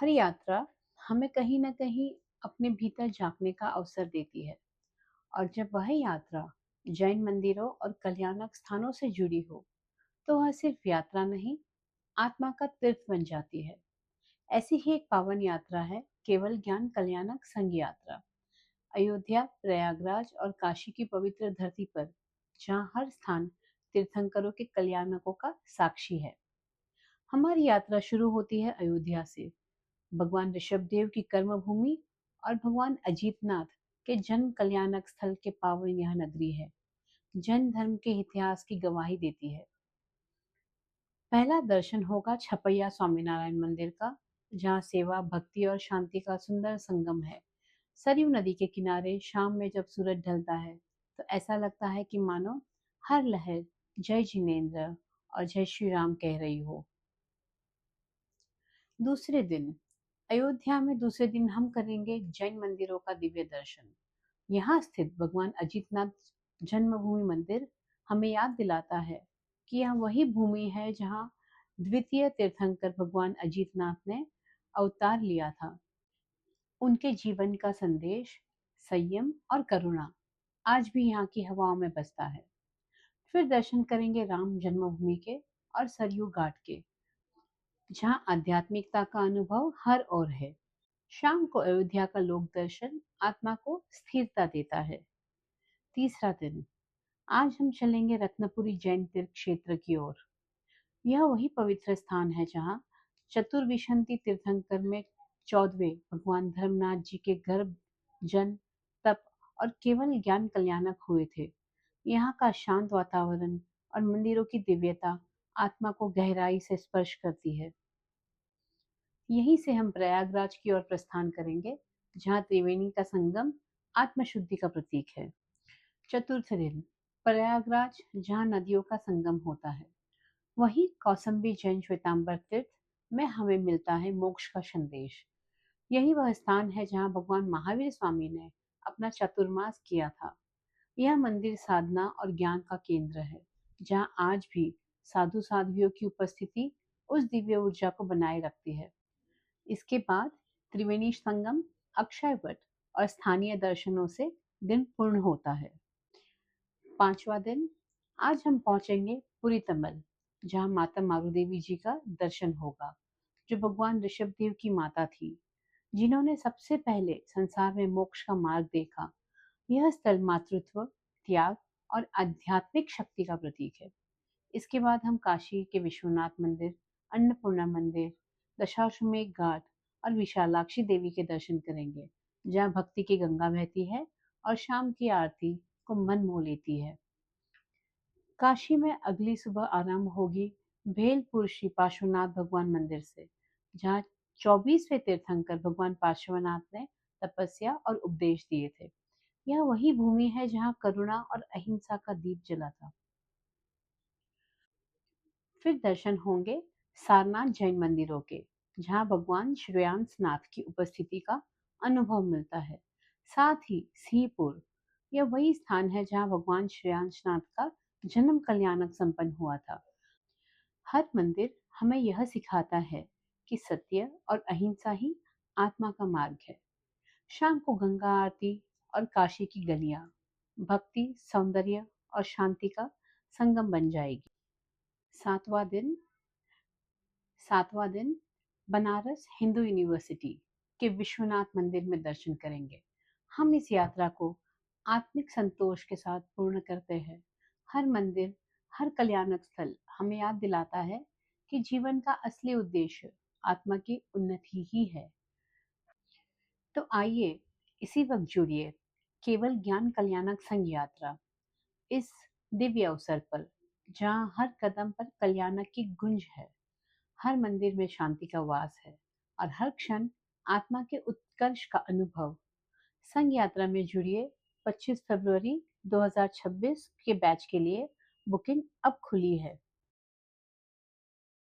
हर यात्रा हमें कहीं न कहीं अपने भीतर झाँकने का अवसर देती है और जब वह यात्रा जैन मंदिरों और कल्याणक स्थानों से जुड़ी हो, तो वह सिर्फ यात्रा नहीं, आत्मा का तीर्थ बन जाती है। ऐसी ही एक पावन यात्रा है केवल ज्ञान कल्याणक संघ यात्रा। अयोध्या, प्रयागराज और काशी की पवित्र धरती पर, जहाँ हर स्थान तीर्थंकरों के कल्याणकों का साक्षी है। हमारी यात्रा शुरू होती है अयोध्या से, भगवान ऋषभदेव की कर्म भूमि और भगवान अजीतनाथ के जन्म कल्याणक स्थल के पावन यह नगरी है। जैन धर्म के इतिहास की गवाही देती है। पहला दर्शन होगा छपैया स्वामीनारायण मंदिर का, जहाँ सेवा, भक्ति और शांति का सुंदर संगम है। सरयू नदी के किनारे शाम में जब सूरज ढलता है, तो ऐसा लगता है कि मानो हर लहर जय जिनेन्द्र और जय श्री राम कह रही हो। दूसरे दिन अयोध्या में दूसरे दिन हम करेंगे जैन मंदिरों का दिव्य दर्शन। यहाँ स्थित भगवान अजीतनाथ जन्मभूमि मंदिर हमें याद दिलाता है कि यह वही भूमि है जहाँ द्वितीय तीर्थंकर भगवान अजीतनाथ ने अवतार लिया था। उनके जीवन का संदेश, संयम और करुणा आज भी यहाँ की हवाओं में बसता है। फिर दर्शन करेंगे राम जन्मभूमि के और सरयू घाट के, जहाँ आध्यात्मिकता का अनुभव हर ओर है। शाम को अयोध्या का लोक दर्शन आत्मा को स्थिरता देता है। तीसरा दिन, आज हम चलेंगे रत्नपुरी जैन तीर्थ क्षेत्र की ओर। यह वही पवित्र स्थान है जहाँ चतुर्विशंति तीर्थंकर में 14वें भगवान धर्मनाथ जी के गर्भ, जन्म, तप और केवल ज्ञान कल्याणक हुए थे। यहाँ का शांत वातावरण और मंदिरों की दिव्यता आत्मा को गहराई से स्पर्श करती है। यहीं से हम प्रयागराज की ओर प्रस्थान करेंगे, जहाँ त्रिवेणी का संगम आत्मशुद्धि का प्रतीक है। चतुर्थ दिन, प्रयागराज जहाँ नदियों का संगम होता है। वहीं कौसंबी जैन श्वेतांबर तीर्थ में हमें मिलता है मोक्ष का संदेश। यही वह स्थान है जहाँ भगवान महावीर स्वामी ने अपना चतुर्मास किया था। यह मंदिर साधना और ज्ञान का केंद्र है, जहाँ आज भी साधु साध्वियों की उपस्थिति उस दिव्य ऊर्जा को बनाए रखती है। इसके बाद त्रिवेणी संगम, अक्षय वट और स्थानीय दर्शनों से दिन पूर्ण होता है। पांचवा दिन, आज हम पहुंचेंगे पुरी तमल, जहाँ माता मारुदेवी जी का दर्शन होगा, जो भगवान ऋषभदेव की माता थी, जिन्होंने सबसे पहले संसार में मोक्ष का मार्ग देखा। यह स्थल मातृत्व, त्याग और आध्यात्मिक शक्ति का प्रतीक है। इसके बाद हम काशी के विश्वनाथ मंदिर, अन्नपूर्णा मंदिर, दशाश्वमेध घाट और विशालाक्षी देवी के दर्शन करेंगे, जहाँ भक्ति की गंगा बहती है और शाम की आरती को मन मोह लेती है। काशी में अगली सुबह आरंभ होगी भेलपुर श्री पार्श्वनाथ भगवान मंदिर से, जहाँ 24वें तीर्थंकर भगवान पार्श्वनाथ ने तपस्या और उपदेश दिए थे। यह वही भूमि है जहाँ करुणा और अहिंसा का दीप जला था। फिर दर्शन होंगे सारनाथ जैन मंदिरों के, जहाँ भगवान श्रेयांसनाथ की उपस्थिति का अनुभव मिलता है। साथ ही सिंहपुर, यह वही स्थान है जहाँ भगवान श्रेयांसनाथ का जन्म कल्याणक संपन्न हुआ था। हर मंदिर हमें यह सिखाता है कि सत्य और अहिंसा ही आत्मा का मार्ग है। शाम को गंगा आरती और काशी की गलियां भक्ति, सौंदर्य और शांति का संगम बन जाएगी। सातवां दिन सातवां दिन बनारस हिंदू यूनिवर्सिटी के विश्वनाथ मंदिर में दर्शन करेंगे। हम इस यात्रा को आत्मिक संतोष के साथ पूर्ण करते हैं। हर मंदिर, हर कल्याणक स्थल हमें याद दिलाता है कि जीवन का असली उद्देश्य आत्मा की उन्नति ही है। तो आइए इसी वक्त जुड़िए केवल ज्ञान कल्याणक संघ यात्रा इस दिव्य अवसर पर, जहाँ हर कदम पर कल्याणक की गुंज है, हर मंदिर में शांति का वास है और हर क्षण आत्मा के उत्कर्ष का अनुभव। संघ यात्रा में जुड़िए। 25 फरवरी 2026 के बैच के लिए बुकिंग अब खुली है।